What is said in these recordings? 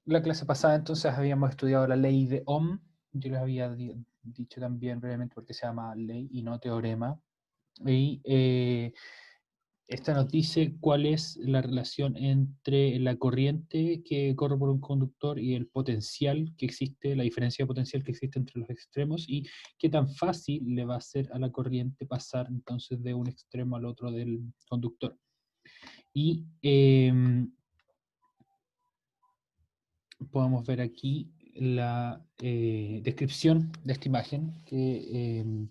La clase pasada entonces habíamos estudiado la ley de Ohm. Yo les había dicho también brevemente porque se llama ley y no teorema. Y esta nos dice cuál es la relación entre la corriente que corre por un conductor y el potencial que existe, la diferencia de potencial que existe entre los extremos, y qué tan fácil le va a ser a la corriente pasar entonces de un extremo al otro del conductor. Y podemos ver aquí la descripción de esta imagen que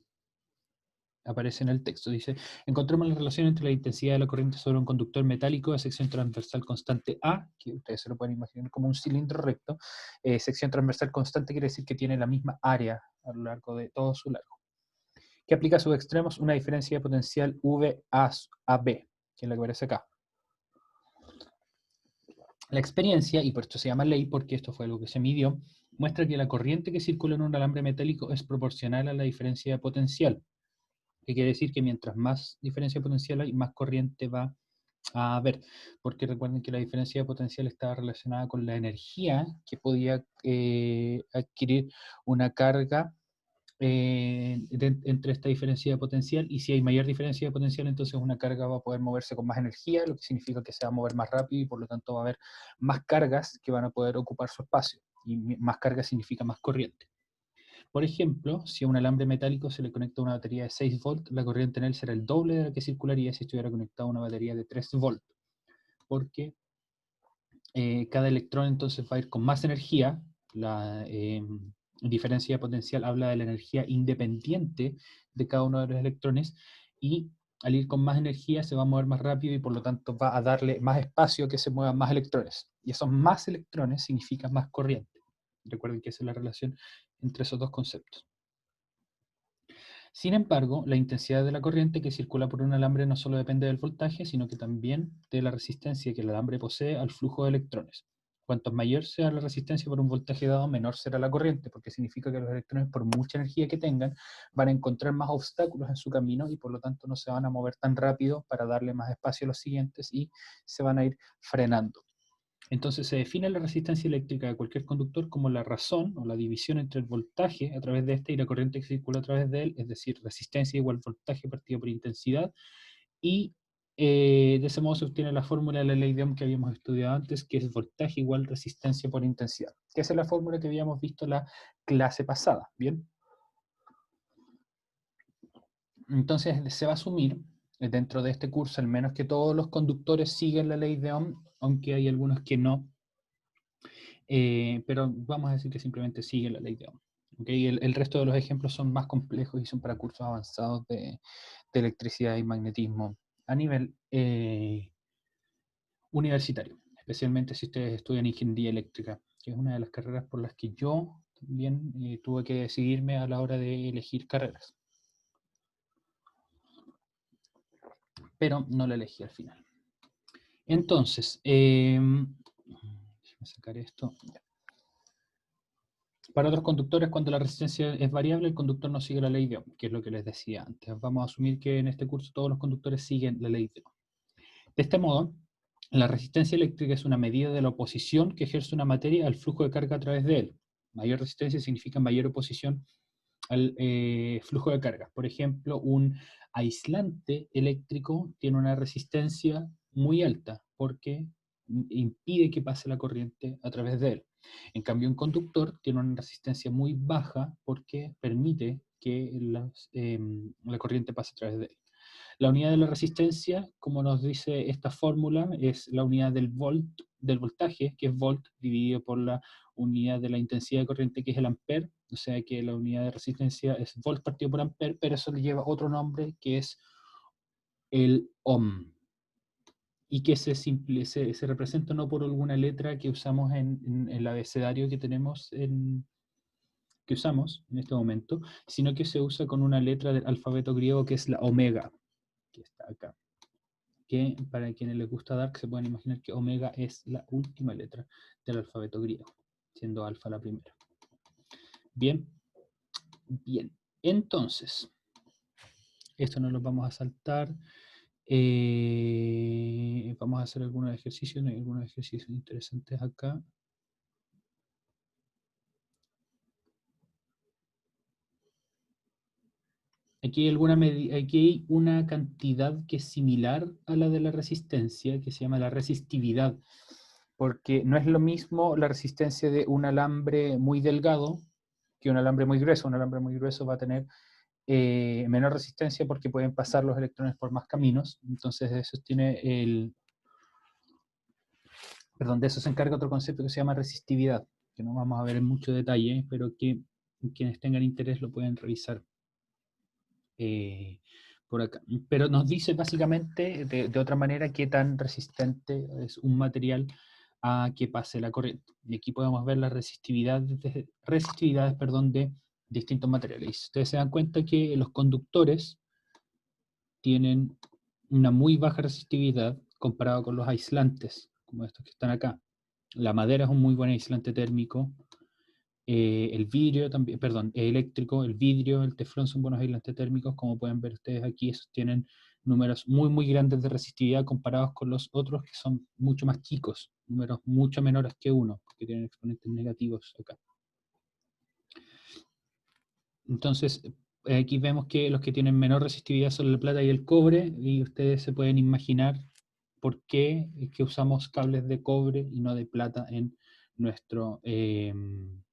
aparece en el texto. Dice, encontramos la relación entre la intensidad de la corriente sobre un conductor metálico de sección transversal constante A, que ustedes se lo pueden imaginar como un cilindro recto. Sección transversal constante quiere decir que tiene la misma área a lo largo de todo su largo. Que aplica a sus extremos una diferencia de potencial V a B, que es la que aparece acá. La experiencia, y por esto se llama ley, porque esto fue algo que se midió, muestra que la corriente que circula en un alambre metálico es proporcional a la diferencia de potencial. Que quiere decir que mientras más diferencia de potencial hay, más corriente va a haber. Porque recuerden que la diferencia de potencial estaba relacionada con la energía que podía adquirir una carga entre esta diferencia de potencial, y si hay mayor diferencia de potencial, entonces una carga va a poder moverse con más energía, lo que significa que se va a mover más rápido y por lo tanto va a haber más cargas que van a poder ocupar su espacio, y más carga significa más corriente. Por ejemplo, si a un alambre metálico se le conecta una batería de 6 volts, la corriente en él será el doble de la que circularía si estuviera conectada a una batería de 3 volts, porque cada electrón entonces va a ir con más energía. La diferencia de potencial habla de la energía independiente de cada uno de los electrones, y al ir con más energía se va a mover más rápido y por lo tanto va a darle más espacio a que se muevan más electrones. Y esos más electrones significan más corriente. Recuerden que esa es la relación entre esos dos conceptos. Sin embargo, la intensidad de la corriente que circula por un alambre no solo depende del voltaje, sino que también de la resistencia que el alambre posee al flujo de electrones. Cuanto mayor sea la resistencia por un voltaje dado, menor será la corriente, porque significa que los electrones, por mucha energía que tengan, van a encontrar más obstáculos en su camino y por lo tanto no se van a mover tan rápido para darle más espacio a los siguientes y se van a ir frenando. Entonces se define la resistencia eléctrica de cualquier conductor como la razón o la división entre el voltaje a través de este y la corriente que circula a través de él, es decir, resistencia igual voltaje partido por intensidad, y de ese modo se obtiene la fórmula de la ley de Ohm que habíamos estudiado antes, que es voltaje igual resistencia por intensidad, que esa es la fórmula que habíamos visto la clase pasada, ¿bien? Entonces se va a asumir dentro de este curso, al menos, que todos los conductores siguen la ley de Ohm, aunque hay algunos que no. Pero vamos a decir que simplemente sigue la ley de Ohm. ¿Okay? El resto de los ejemplos son más complejos y son para cursos avanzados de electricidad y magnetismo a nivel universitario, especialmente si ustedes estudian ingeniería eléctrica, que es una de las carreras por las que yo también tuve que decidirme a la hora de elegir carreras. Pero no la elegí al final. Entonces, déjame sacar esto. Para otros conductores, cuando la resistencia es variable, el conductor no sigue la ley de Ohm, que es lo que les decía antes. Vamos a asumir que en este curso todos los conductores siguen la ley de Ohm. De este modo, la resistencia eléctrica es una medida de la oposición que ejerce una materia al flujo de carga a través de él. Mayor resistencia significa mayor oposición al flujo de carga. Por ejemplo, un aislante eléctrico tiene una resistencia muy alta porque impide que pase la corriente a través de él. En cambio, un conductor tiene una resistencia muy baja porque permite que la corriente pase a través de él. La unidad de la resistencia, como nos dice esta fórmula, es la unidad del voltaje, que es volt, dividido por la unidad de la intensidad de corriente, que es el ampere. O sea que la unidad de resistencia es volt partido por ampere, pero eso le lleva otro nombre, que es el ohm. Y que se representa no por alguna letra que usamos en el abecedario que usamos en este momento, sino que se usa con una letra del alfabeto griego que es la omega, que está acá. Que para quienes les gusta Dark se pueden imaginar que omega es la última letra del alfabeto griego, siendo alfa la primera. Bien, bien. Entonces, esto no lo vamos a saltar. Vamos a hacer algunos ejercicios interesantes acá. Aquí hay una cantidad que es similar a la de la resistencia, que se llama la resistividad, porque no es lo mismo la resistencia de un alambre muy delgado que un alambre muy grueso. Un alambre muy grueso va a tener menor resistencia porque pueden pasar los electrones por más caminos. Entonces de eso de eso se encarga otro concepto que se llama resistividad, que no vamos a ver en mucho detalle, pero que quienes tengan interés lo pueden revisar por acá. Pero nos dice básicamente de otra manera qué tan resistente es un material a que pase la corriente. Y aquí podemos ver las resistividades de distintos materiales. Ustedes se dan cuenta que los conductores tienen una muy baja resistividad comparado con los aislantes, como estos que están acá. La madera es un muy buen aislante térmico. El vidrio también, perdón, eléctrico, el vidrio, el teflón son buenos aislantes térmicos. Como pueden ver ustedes aquí, esos tienen números muy, muy grandes de resistividad comparados con los otros que son mucho más chicos, números mucho menores que uno, porque tienen exponentes negativos acá. Entonces, aquí vemos que los que tienen menor resistividad son la plata y el cobre, y ustedes se pueden imaginar por qué es que usamos cables de cobre y no de plata nuestro, en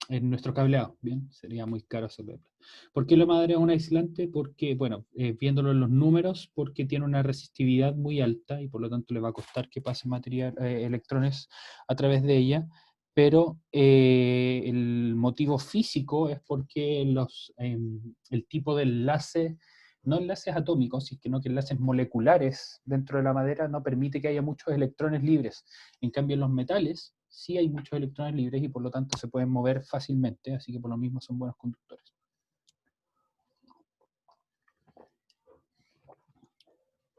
nuestro cableado. Bien, sería muy caro hacerlo de plata. ¿Por qué la madera es un aislante? Porque, bueno, viéndolo en los números, porque tiene una resistividad muy alta y por lo tanto le va a costar que pasen electrones a través de ella. Pero el motivo físico es porque el tipo de enlace, no enlaces atómicos, sino que enlaces moleculares dentro de la madera no permite que haya muchos electrones libres. En cambio, en los metales sí hay muchos electrones libres y por lo tanto se pueden mover fácilmente, así que por lo mismo son buenos conductores.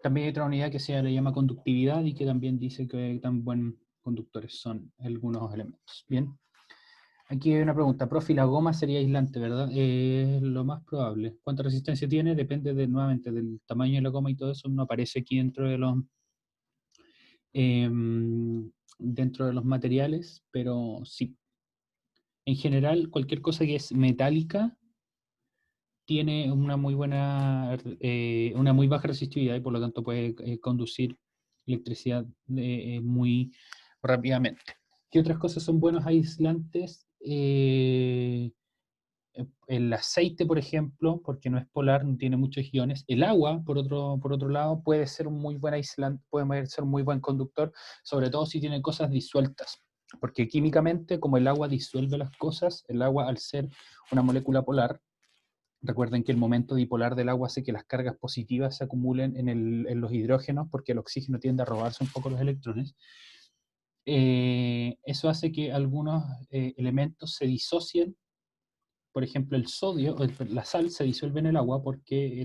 También hay otra unidad que se le llama conductividad y que también dice que tan buenos conductores son algunos elementos. Bien. Aquí hay una pregunta. Profe, la goma sería aislante, ¿verdad? Es lo más probable. ¿Cuánta resistencia tiene? Depende nuevamente del tamaño de la goma y todo eso. No aparece aquí dentro de los materiales, pero sí. En general, cualquier cosa que es metálica tiene una muy una muy baja resistividad y por lo tanto puede conducir electricidad muy rápidamente. ¿Qué otras cosas son buenos aislantes? El aceite, por ejemplo, porque no es polar, no tiene muchos iones. El agua, por otro lado, puede ser un muy buen aislante, puede ser un muy buen conductor, sobre todo si tiene cosas disueltas. Porque químicamente, como el agua disuelve las cosas, el agua, al ser una molécula polar, recuerden que el momento dipolar del agua hace que las cargas positivas se acumulen en los hidrógenos, porque el oxígeno tiende a robarse un poco los electrones. Eso hace que algunos elementos se disocien. Por ejemplo, el sodio, la sal se disuelve en el agua porque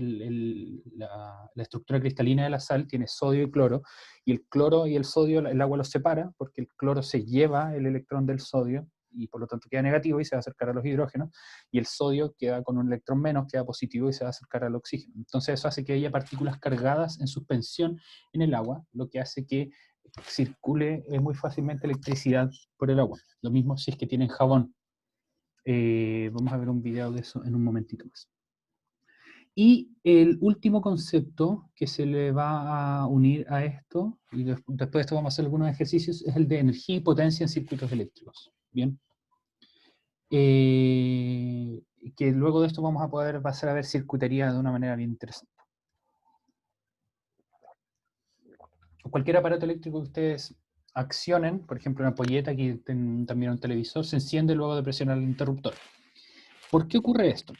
la estructura cristalina de la sal tiene sodio y cloro, y el cloro y el sodio el agua los separa porque el cloro se lleva el electrón del sodio y por lo tanto queda negativo y se va a acercar a los hidrógenos, y el sodio queda con un electrón menos, queda positivo y se va a acercar al oxígeno. Entonces eso hace que haya partículas cargadas en suspensión en el agua, lo que hace que circule muy fácilmente electricidad por el agua. Lo mismo si es que tienen jabón. Vamos a ver un video de eso en un momentito más. Y el último concepto que se le va a unir a esto, y después de esto vamos a hacer algunos ejercicios, es el de energía y potencia en circuitos eléctricos. Bien. Que luego de esto vamos a poder pasar a ver circuitería de una manera bien interesante. Cualquier aparato eléctrico que ustedes accionen, por ejemplo una ampolleta, aquí también un televisor, se enciende luego de presionar el interruptor. ¿Por qué ocurre esto?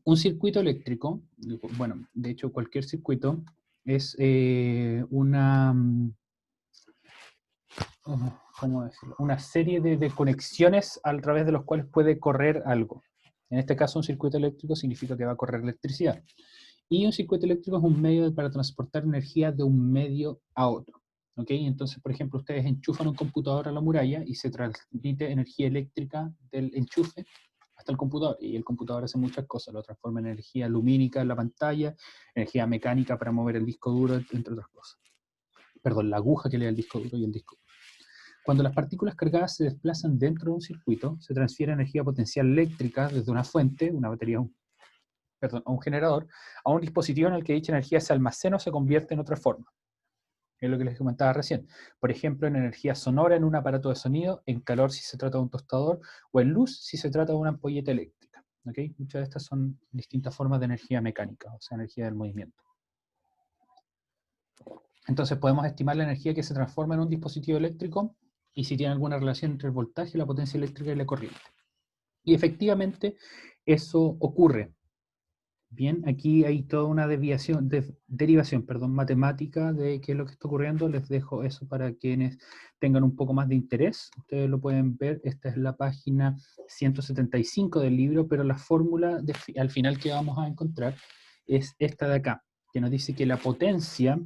Un circuito eléctrico, bueno, de hecho cualquier circuito, es ¿cómo decirlo? Una serie de conexiones a través de los cuales puede correr algo. En este caso, un circuito eléctrico significa que va a correr electricidad. Y un circuito eléctrico es un medio para transportar energía de un medio a otro. ¿Ok? Entonces, por ejemplo, ustedes enchufan un computador a la muralla y se transmite energía eléctrica del enchufe está el computador, y el computador hace muchas cosas, lo transforma en energía lumínica en la pantalla, energía mecánica para mover el disco duro, entre otras cosas. Perdón, la aguja que lee el disco duro y el disco duro. Cuando las partículas cargadas se desplazan dentro de un circuito, se transfiere energía potencial eléctrica desde una fuente, una batería, o un generador, a un dispositivo en el que dicha energía se almacena o se convierte en otra forma. Es lo que les comentaba recién. Por ejemplo, en energía sonora en un aparato de sonido, en calor si se trata de un tostador, o en luz si se trata de una ampolleta eléctrica. ¿Okay? Muchas de estas son distintas formas de energía mecánica, o sea, energía del movimiento. Entonces podemos estimar la energía que se transforma en un dispositivo eléctrico y si tiene alguna relación entre el voltaje, la potencia eléctrica y la corriente. Y efectivamente eso ocurre. Bien, aquí hay toda una derivación matemática de qué es lo que está ocurriendo. Les dejo eso para quienes tengan un poco más de interés. Ustedes lo pueden ver, esta es la página 175 del libro, pero la fórmula al final que vamos a encontrar es esta de acá, que nos dice que la potencia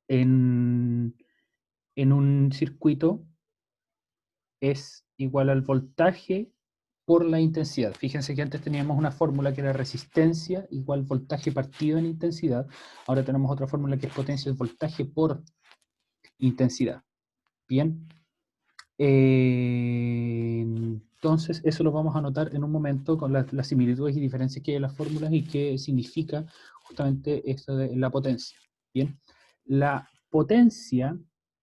en un circuito es igual al voltaje por la intensidad. Fíjense que antes teníamos una fórmula que era resistencia igual voltaje partido en intensidad. Ahora tenemos otra fórmula que es potencia, es voltaje por intensidad. Bien. Entonces, eso lo vamos a anotar en un momento con las similitudes y diferencias que hay en las fórmulas y qué significa justamente esto de la potencia. Bien. La potencia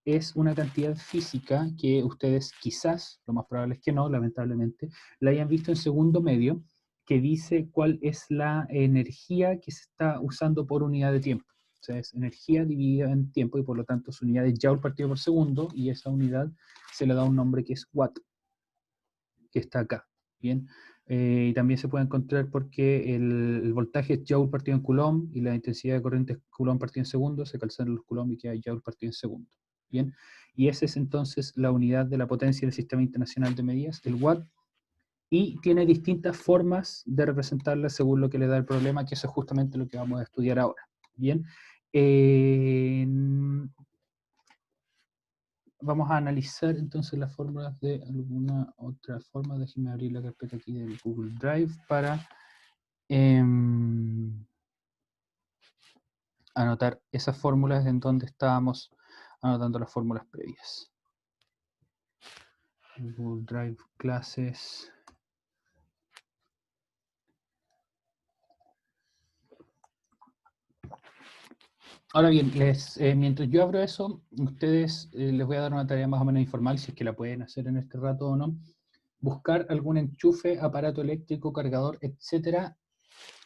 es una cantidad física que ustedes quizás, lo más probable es que no, lamentablemente, la hayan visto en segundo medio, que dice cuál es la energía que se está usando por unidad de tiempo. O sea, es energía dividida en tiempo y por lo tanto su unidad es joule partido por segundo y esa unidad se le da un nombre que es watt, que está acá. Bien. Y también se puede encontrar porque el voltaje es joule partido en coulomb y la intensidad de corriente es coulomb partido en segundo, se calzan los coulomb y queda joule partido en segundo. Bien, y esa es entonces la unidad de la potencia del Sistema Internacional de Medidas, el watt, y tiene distintas formas de representarla según lo que le da el problema, que eso es justamente lo que vamos a estudiar ahora. Bien, vamos a analizar entonces las fórmulas de alguna otra forma. Déjenme abrir la carpeta aquí del Google Drive para anotar esas fórmulas en donde estábamos anotando las fórmulas previas. Google Drive, clases. Ahora bien, mientras yo abro eso, ustedes les voy a dar una tarea más o menos informal, si es que la pueden hacer en este rato o no. Buscar algún enchufe, aparato eléctrico, cargador, etcétera,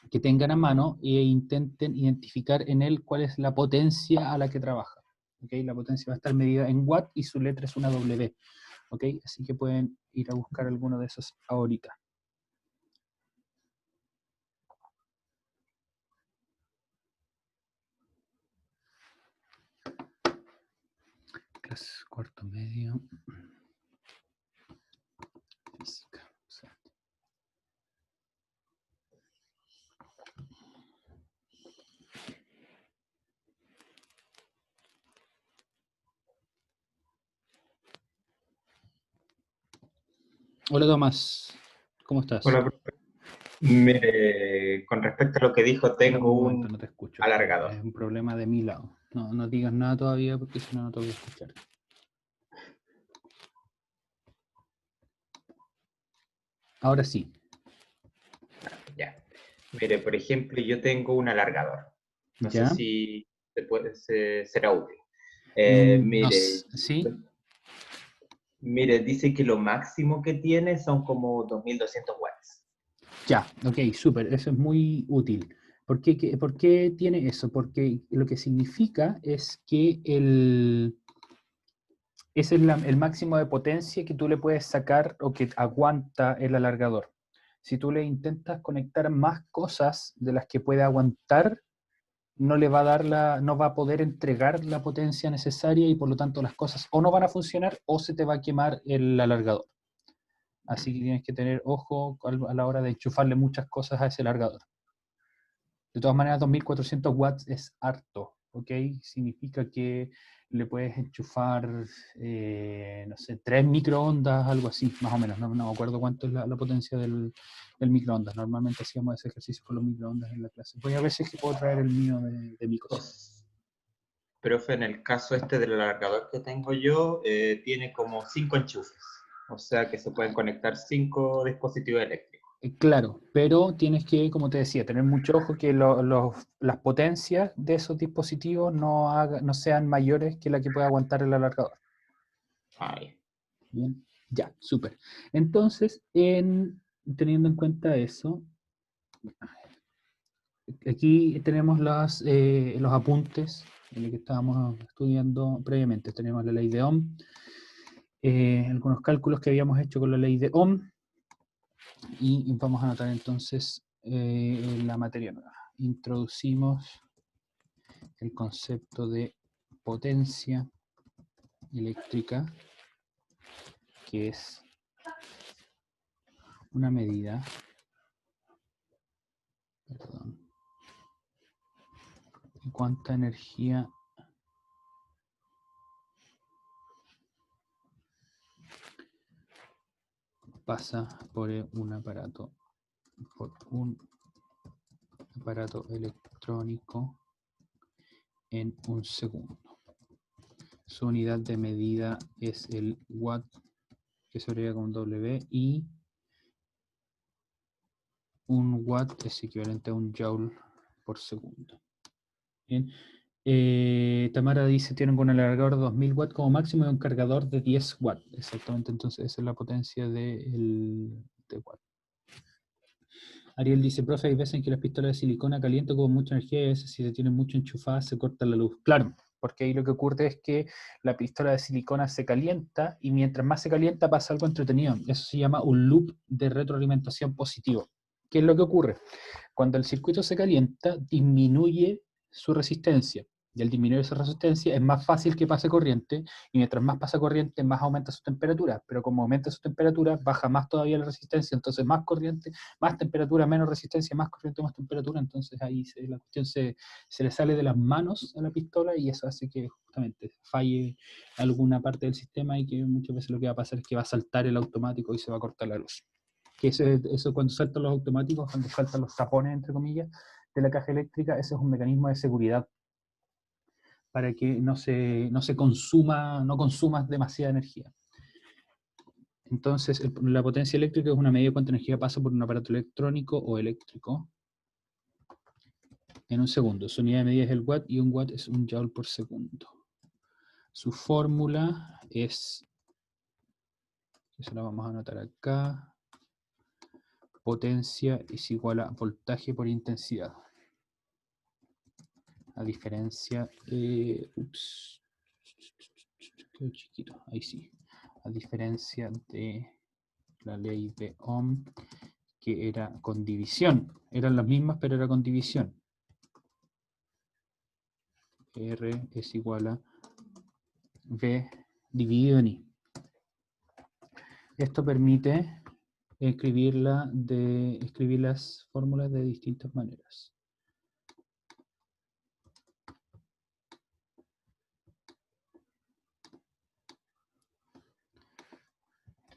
que tengan a mano e intenten identificar en él cuál es la potencia a la que trabaja. ¿Okay? La potencia va a estar medida en watt y su letra es una W. ¿Okay? Así que pueden ir a buscar alguno de esos ahorita. Clase cuarto medio. Física. Hola Tomás, ¿cómo estás? Hola, profe. Mire, con respecto a lo que dijo, tengo Un momento, un no te escucho. alargador. Es un problema de mi lado. No digas nada todavía porque si no, no te voy a escuchar. Ahora sí. Ya. Mire, por ejemplo, yo tengo un alargador. No sé ¿Ya? si será útil. ¿Sí? Mire, dice que lo máximo que tiene son como 2200 watts. Ya, ok, súper, eso es muy útil. ¿Por qué tiene eso? Porque lo que significa es que ese es el máximo de potencia que tú le puedes sacar o que aguanta el alargador. Si tú le intentas conectar más cosas de las que puede aguantar, no le va a dar no va a poder entregar la potencia necesaria y por lo tanto las cosas o no van a funcionar o se te va a quemar el alargador. Así que tienes que tener ojo a la hora de enchufarle muchas cosas a ese alargador. De todas maneras, 2400 watts es harto. ¿ok? Significa que le puedes enchufar, no sé, 3 microondas, algo así, más o menos. No me acuerdo cuánto es la potencia del microondas. Normalmente hacíamos ese ejercicio con los microondas en la clase. Voy a ver si es que puedo traer el mío de mi cocina. Pues, profe, en el caso este del alargador que tengo yo, tiene como 5 enchufes. O sea que se pueden conectar 5 dispositivos eléctricos. Claro, pero tienes que, como te decía, tener mucho ojo que las potencias de esos dispositivos no sean mayores que la que pueda aguantar el alargador. Ay. Bien, ya, súper. Entonces, teniendo en cuenta eso, aquí tenemos los apuntes en lo que estábamos estudiando previamente. Tenemos la ley de Ohm, algunos cálculos que habíamos hecho con la ley de Ohm, y vamos a anotar entonces la materia nueva. Introducimos el concepto de potencia eléctrica, que es una medida, perdón, de cuánta energía pasa por un aparato electrónico en un segundo. Su unidad de medida es el watt, que se abrevia con W, y un watt es equivalente a un joule por segundo. Bien. Tamara dice, tienen un alargador de 2000 watts como máximo y un cargador de 10 watts. Exactamente, entonces esa es la potencia de watt. Ariel dice, profe, hay veces en que las pistolas de silicona calientan con mucha energía y a veces si se tienen mucho enchufada se corta la luz. Claro, porque ahí lo que ocurre es que la pistola de silicona se calienta y mientras más se calienta pasa algo entretenido. Eso se llama un loop de retroalimentación positivo. ¿Qué es lo que ocurre? Cuando el circuito se calienta, disminuye su resistencia. Y al disminuir esa resistencia es más fácil que pase corriente, y mientras más pasa corriente, más aumenta su temperatura. Pero como aumenta su temperatura, baja más todavía la resistencia, entonces más corriente, más temperatura, menos resistencia, más corriente, más temperatura. Entonces ahí la cuestión se le sale de las manos a la pistola y eso hace que justamente falle alguna parte del sistema y que muchas veces lo que va a pasar es que va a saltar el automático y se va a cortar la luz. Que eso cuando saltan los automáticos, cuando saltan los tapones, entre comillas, de la caja eléctrica, ese es un mecanismo de seguridad para que no consumas demasiada energía. Entonces, la potencia eléctrica es una medida de cuánta energía pasa por un aparato electrónico o eléctrico en un segundo. Su unidad de medida es el watt y un watt es un joule por segundo. Su fórmula es, eso la vamos a anotar acá, potencia es igual a voltaje por intensidad. A diferencia, quedó chiquito, ahí sí. A diferencia de la ley de Ohm, que era con división. Eran las mismas, pero era con división. R es igual a V dividido en I. Esto permite escribir las fórmulas de distintas maneras.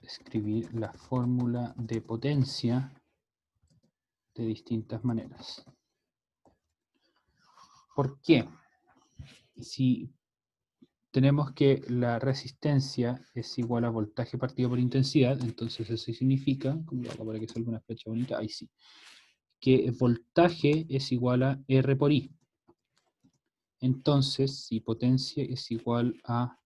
Escribir la fórmula de potencia de distintas maneras. ¿Por qué? Si tenemos que la resistencia es igual a voltaje partido por intensidad, entonces eso significa, como lo hago para que salga una flecha bonita, ahí sí, que voltaje es igual a R por I. Entonces, si potencia es igual a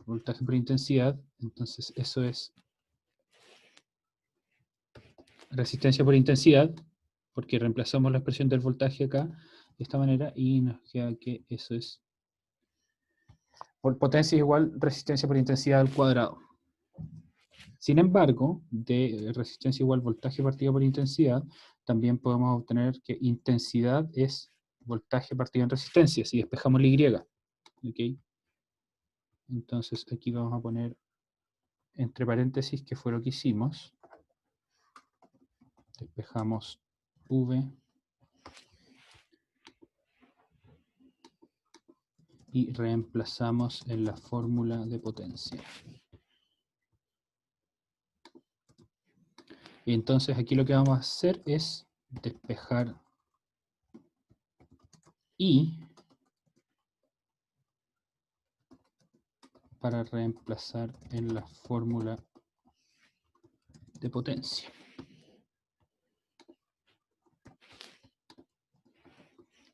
voltaje por intensidad, entonces eso es resistencia por intensidad, porque reemplazamos la expresión del voltaje acá de esta manera y nos queda que eso es potencia igual resistencia por intensidad al cuadrado. Sin embargo, de resistencia igual voltaje partido por intensidad, también podemos obtener que intensidad es voltaje partido en resistencia, si despejamos la Y. ¿Okay? Entonces aquí vamos a poner entre paréntesis, que fue lo que hicimos. Despejamos V. y reemplazamos en la fórmula de potencia. Y entonces aquí lo que vamos a hacer es despejar I para reemplazar en la fórmula de potencia.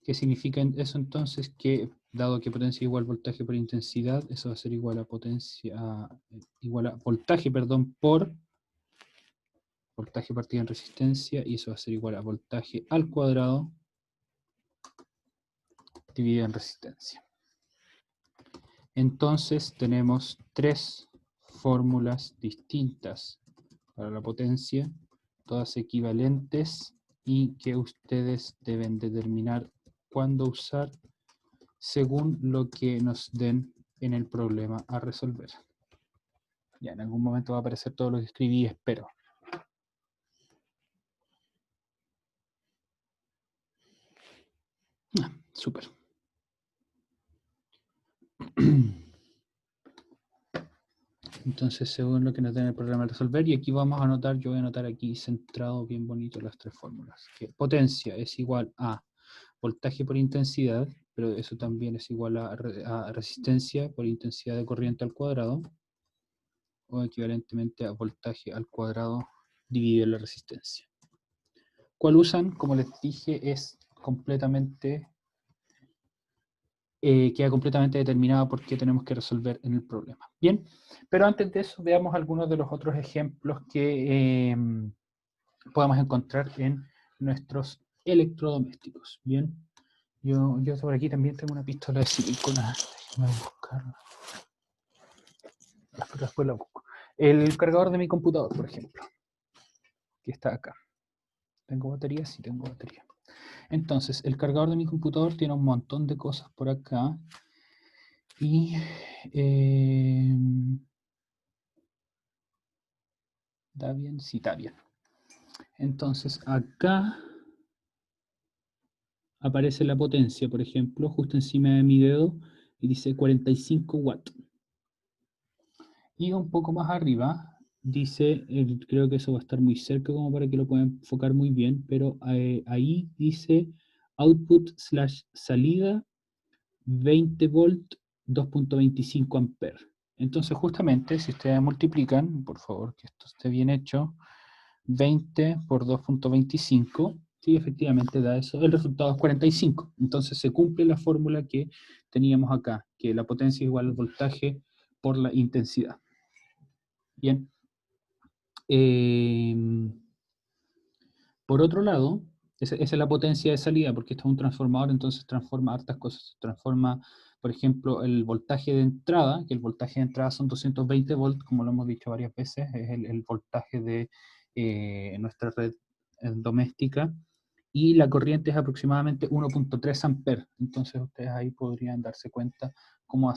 ¿Qué significa eso entonces? Que dado que potencia igual voltaje por intensidad, eso va a ser igual a voltaje, perdón, por voltaje partido en resistencia, y eso va a ser igual a voltaje al cuadrado dividido en resistencia. Entonces tenemos tres fórmulas distintas para la potencia, todas equivalentes, y que ustedes deben determinar cuándo usar según lo que nos den en el problema a resolver. Ya en algún momento va a aparecer todo lo que escribí, espero. Súper. Entonces, según lo que nos den el programa a resolver, y aquí vamos a anotar, yo voy a anotar aquí centrado bien bonito las tres fórmulas. Que potencia es igual a voltaje por intensidad, pero eso también es igual a resistencia por intensidad de corriente al cuadrado, o equivalentemente a voltaje al cuadrado dividido en la resistencia. ¿Cuál usan? Como les dije, es completamente, queda completamente determinado por qué tenemos que resolver en el problema. Bien, pero antes de eso veamos algunos de los otros ejemplos que podamos encontrar en nuestros electrodomésticos. Bien, yo por aquí también tengo una pistola de silicona. Déjenme buscarla. Después la busco. El cargador de mi computador, por ejemplo, que está acá. ¿Tengo batería? Sí, tengo batería. Entonces, el cargador de mi computador tiene un montón de cosas por acá. Y ¿está bien? Sí, está bien. Entonces, acá aparece la potencia, por ejemplo, justo encima de mi dedo, y dice 45 watts. Y un poco más arriba dice, creo que eso va a estar muy cerca como para que lo puedan enfocar muy bien, pero ahí dice output/salida 20 volt 2.25 amperes. Entonces justamente si ustedes multiplican, por favor que esto esté bien hecho, 20 por 2.25, sí, efectivamente da eso, el resultado es 45. Entonces se cumple la fórmula que teníamos acá, que la potencia es igual al voltaje por la intensidad. Bien. Por otro lado, esa es la potencia de salida, porque esto es un transformador, entonces transforma hartas cosas. Transforma, por ejemplo, el voltaje de entrada, que el voltaje de entrada son 220 volts, como lo hemos dicho varias veces, es el voltaje de nuestra red doméstica, y la corriente es aproximadamente 1.3 amperes. Entonces ustedes ahí podrían darse cuenta cuál va a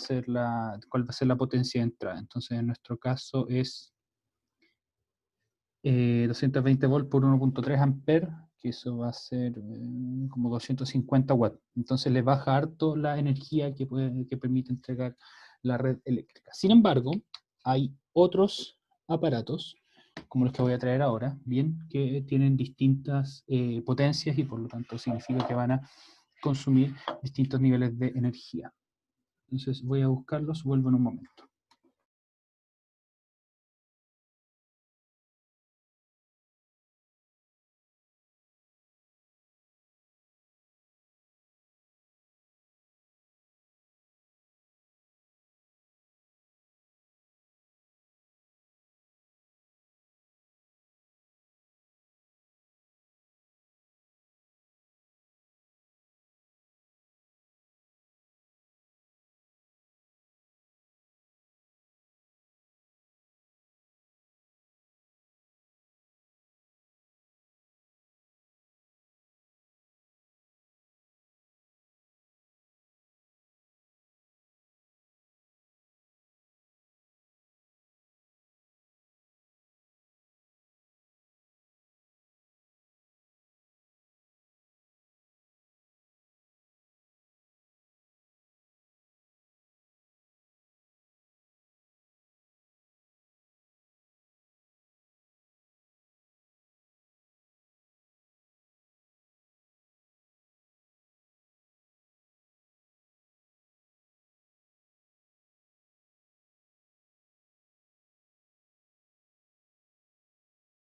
ser la potencia de entrada. Entonces en nuestro caso es 220 volts por 1.3 amperes, que eso va a ser como 250 watts. Entonces le baja harto la energía que permite entregar la red eléctrica. Sin embargo, hay otros aparatos, como los que voy a traer ahora, bien, que tienen distintas potencias y por lo tanto significa que van a consumir distintos niveles de energía. Entonces voy a buscarlos, vuelvo en un momento.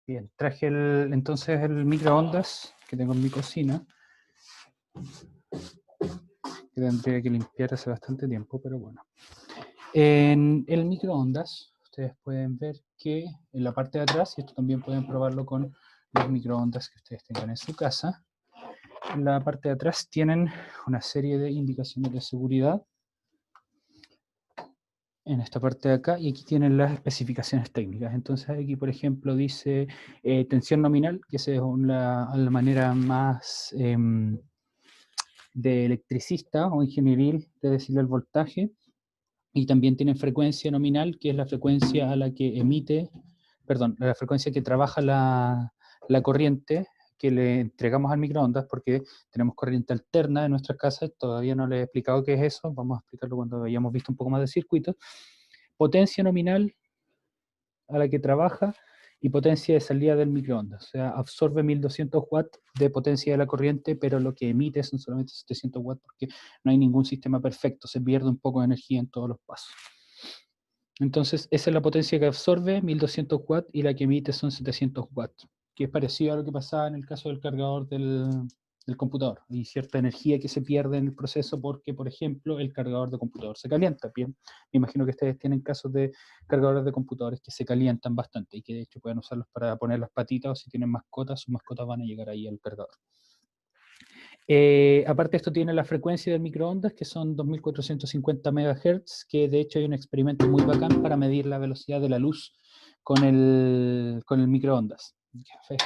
Bien, traje entonces el microondas que tengo en mi cocina, que tendría que limpiar hace bastante tiempo, pero bueno. En el microondas, ustedes pueden ver que en la parte de atrás, y esto también pueden probarlo con los microondas que ustedes tengan en su casa, en la parte de atrás tienen una serie de indicaciones de seguridad en esta parte de acá, y aquí tienen las especificaciones técnicas. Entonces aquí, por ejemplo, dice tensión nominal, que esa es la manera más de electricista o ingenieril de decirle el voltaje, y también tienen frecuencia nominal, que es la frecuencia a la que emite, perdón, la frecuencia que trabaja la corriente que le entregamos al microondas, porque tenemos corriente alterna en nuestras casas. Todavía no les he explicado qué es eso, vamos a explicarlo cuando hayamos visto un poco más de circuitos. Potencia nominal a la que trabaja y potencia de salida del microondas. O sea, absorbe 1200 watts de potencia de la corriente, pero lo que emite son solamente 700 watts porque no hay ningún sistema perfecto, se pierde un poco de energía en todos los pasos. Entonces, esa es la potencia que absorbe, 1200 watts, y la que emite son 700 watts, que es parecido a lo que pasaba en el caso del cargador del computador. Hay cierta energía que se pierde en el proceso porque, por ejemplo, el cargador de computador se calienta. Bien, me imagino que ustedes tienen casos de cargadores de computadores que se calientan bastante y que de hecho pueden usarlos para poner las patitas, o si tienen mascotas, sus mascotas van a llegar ahí al cargador. Aparte, esto tiene la frecuencia del microondas, que son 2450 MHz, que de hecho hay un experimento muy bacán para medir la velocidad de la luz con el microondas.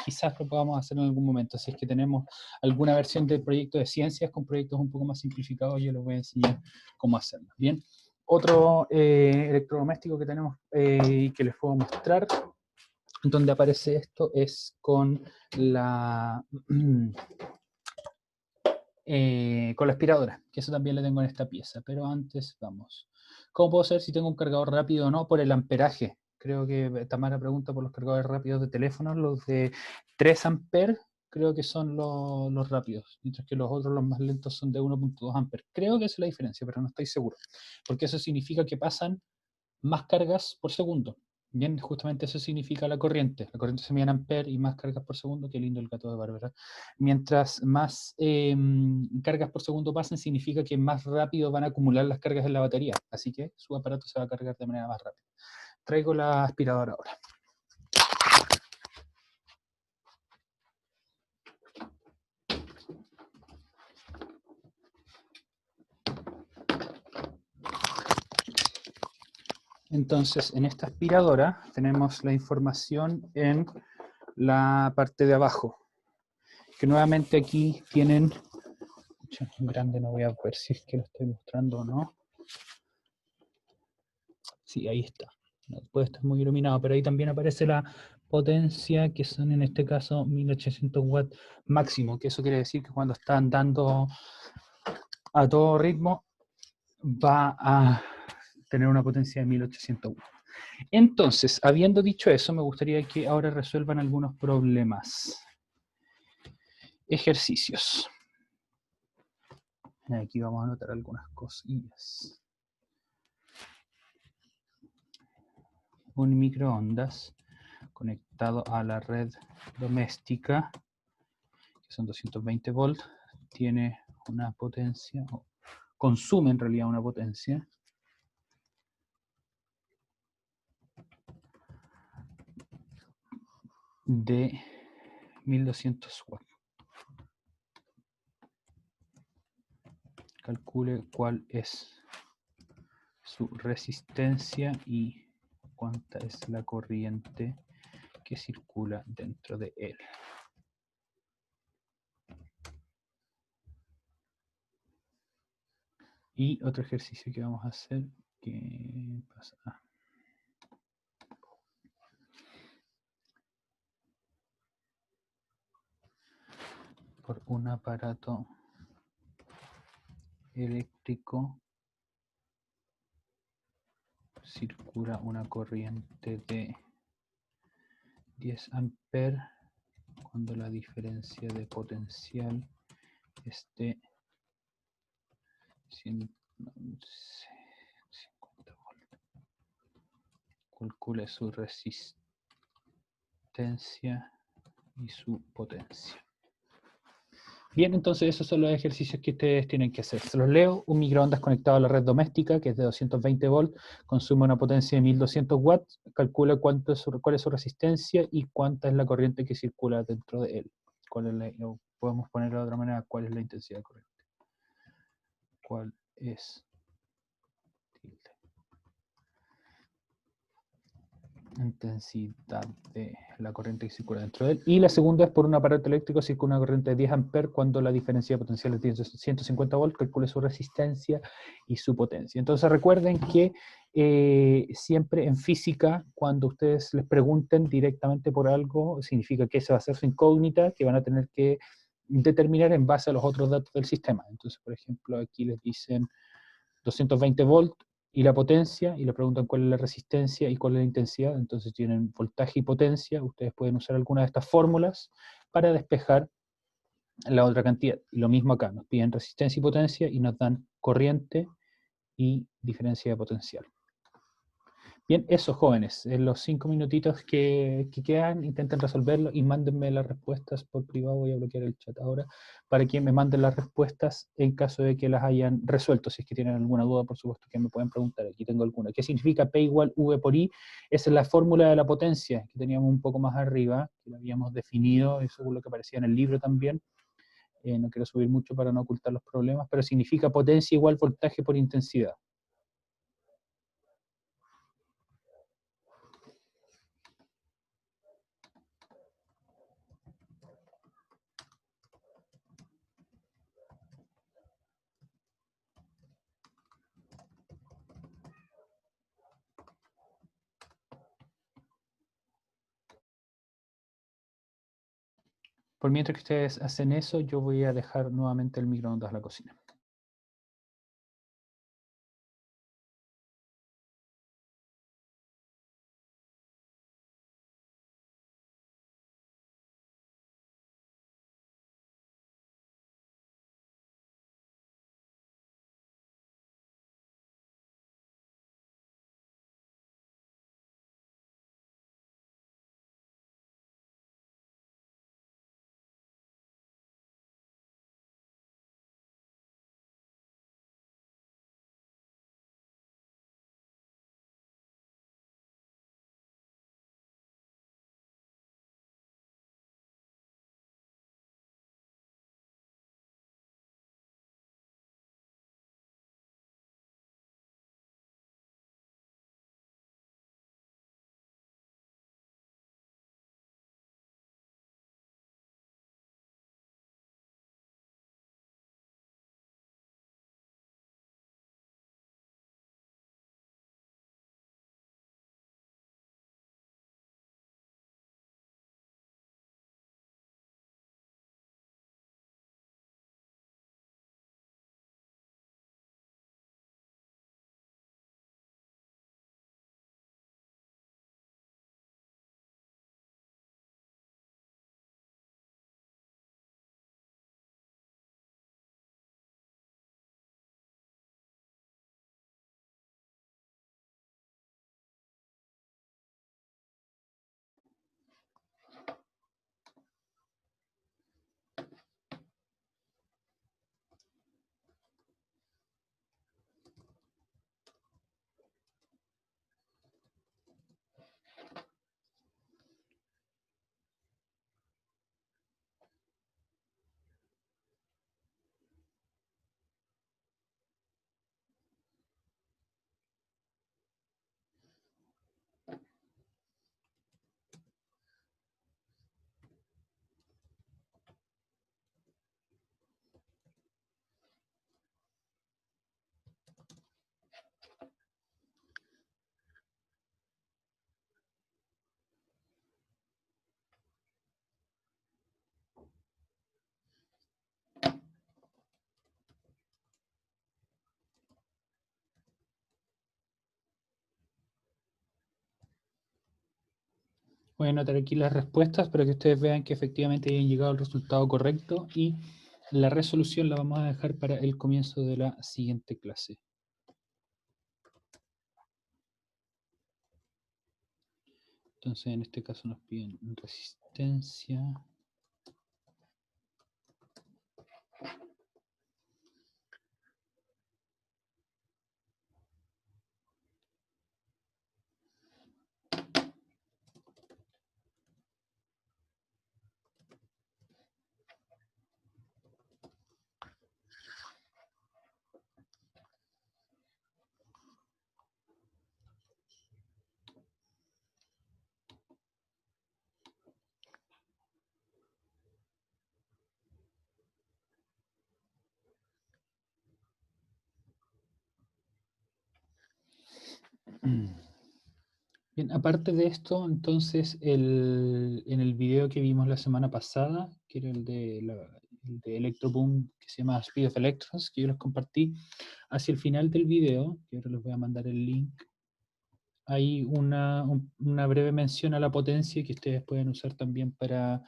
Quizás lo podamos hacer en algún momento. Si es que tenemos alguna versión del proyecto de ciencias con proyectos un poco más simplificados, yo les voy a enseñar cómo hacerlo. Bien, otro electrodoméstico que tenemos y que les puedo mostrar, donde aparece esto, es con la... con la aspiradora, que eso también le tengo en esta pieza. Pero antes, vamos. ¿Cómo puedo saber si tengo un cargador rápido o no? Por el amperaje. Creo que Tamara pregunta por los cargadores rápidos de teléfono. Los de 3 amperes creo que son los rápidos, mientras que los otros, los más lentos, son de 1.2 amperes. Creo que esa es la diferencia, pero no estoy seguro, porque eso significa que pasan más cargas por segundo. Bien, justamente eso significa la corriente. La corriente se mide en amperes y más cargas por segundo. Qué lindo el gato de Bárbara. Mientras más cargas por segundo pasen, significa que más rápido van a acumular las cargas en la batería. Así que su aparato se va a cargar de manera más rápida. Traigo la aspiradora ahora. Entonces, en esta aspiradora tenemos la información en la parte de abajo, que nuevamente aquí tienen... grande, no voy a ver si es que lo estoy mostrando o no. Sí, ahí está. No puede estar muy iluminado, pero ahí también aparece la potencia, que son en este caso 1800 watts máximo, que eso quiere decir que cuando está andando a todo ritmo va a tener una potencia de 1800 watts. Entonces, habiendo dicho eso, me gustaría que ahora resuelvan algunos problemas. Ejercicios. Aquí vamos a anotar algunas cosillas. Un microondas conectado a la red doméstica, que son 220 volts, tiene una potencia, o consume en realidad una potencia de 1200 watts. Calcule cuál es su resistencia y cuánta es la corriente que circula dentro de él. Y otro ejercicio que vamos a hacer, que pasa... por un aparato eléctrico circula una corriente de 10 amperes cuando la diferencia de potencial es de 50 volts. Calcule su resistencia resistencia y su potencia. Bien, entonces esos son los ejercicios que ustedes tienen que hacer. Se los leo. Un microondas conectado a la red doméstica, que es de 220 volts, consume una potencia de 1200 watts. Calcula cuál es su resistencia y cuánta es la corriente que circula dentro de él. Podemos ponerlo de otra manera, ¿cuál es la intensidad de corriente? ¿Cuál es intensidad de la corriente que circula dentro de él? Y la segunda es por un aparato eléctrico circula una corriente de 10 amperes cuando la diferencia de potencial es de 150 volts, calcule su resistencia y su potencia. Entonces recuerden que siempre en física, cuando ustedes les pregunten directamente por algo, significa que esa va a ser su incógnita, que van a tener que determinar en base a los otros datos del sistema. Entonces, por ejemplo, aquí les dicen 220 volts, y la potencia, y le preguntan cuál es la resistencia y cuál es la intensidad, entonces tienen voltaje y potencia, ustedes pueden usar alguna de estas fórmulas para despejar la otra cantidad. Y lo mismo acá, nos piden resistencia y potencia y nos dan corriente y diferencia de potencial. Bien, eso jóvenes, en los 5 minutitos que quedan, intenten resolverlo y mándenme las respuestas por privado. Voy a bloquear el chat ahora para que me manden las respuestas en caso de que las hayan resuelto. Si es que tienen alguna duda, por supuesto que me pueden preguntar. Aquí tengo alguna. ¿Qué significa P igual V por I? Esa es la fórmula de la potencia que teníamos un poco más arriba, que la habíamos definido, eso es lo que aparecía en el libro también. No quiero subir mucho para no ocultar los problemas, pero significa potencia igual voltaje por intensidad. Por mientras que ustedes hacen eso, yo voy a dejar nuevamente el microondas a la cocina. Voy a anotar aquí las respuestas para que ustedes vean que efectivamente hayan llegado al resultado correcto y la resolución la vamos a dejar para el comienzo de la siguiente clase. Entonces, en este caso nos piden resistencia. Bien, aparte de esto, entonces, en el video que vimos la semana pasada, que era el de Electroboom, que se llama Speed of Electrons, que yo les compartí, hacia el final del video, que ahora les voy a mandar el link, hay una breve mención a la potencia que ustedes pueden usar también para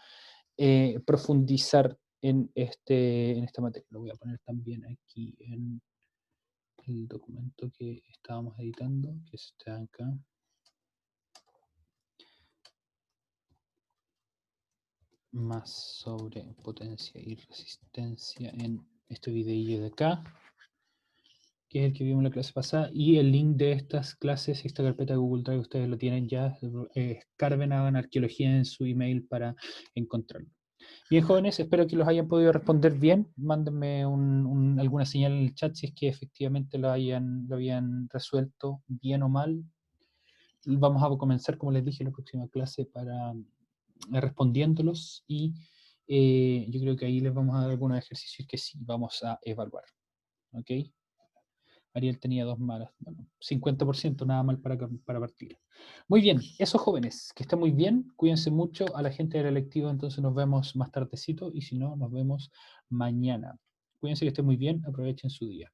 profundizar en esta materia. Lo voy a poner también aquí en el documento que estábamos editando, que está acá. Más sobre potencia y resistencia en este videillo de acá, que es el que vimos en la clase pasada, y el link de estas clases, esta carpeta de Google Drive, ustedes lo tienen ya, escarben, hagan arqueología en su email para encontrarlo. Bien, jóvenes, espero que los hayan podido responder bien. Mándenme alguna señal en el chat si es que efectivamente lo habían resuelto bien o mal. Vamos a comenzar, como les dije, la próxima clase para respondiéndolos y yo creo que ahí les vamos a dar algunos ejercicios que sí vamos a evaluar. ¿Ok? Ariel tenía 2 malas. Bueno, 50%, nada mal para partir. Muy bien, esos jóvenes, que estén muy bien, cuídense mucho. A la gente del electivo, entonces nos vemos más tardecito y si no, nos vemos mañana. Cuídense, que estén muy bien, aprovechen su día.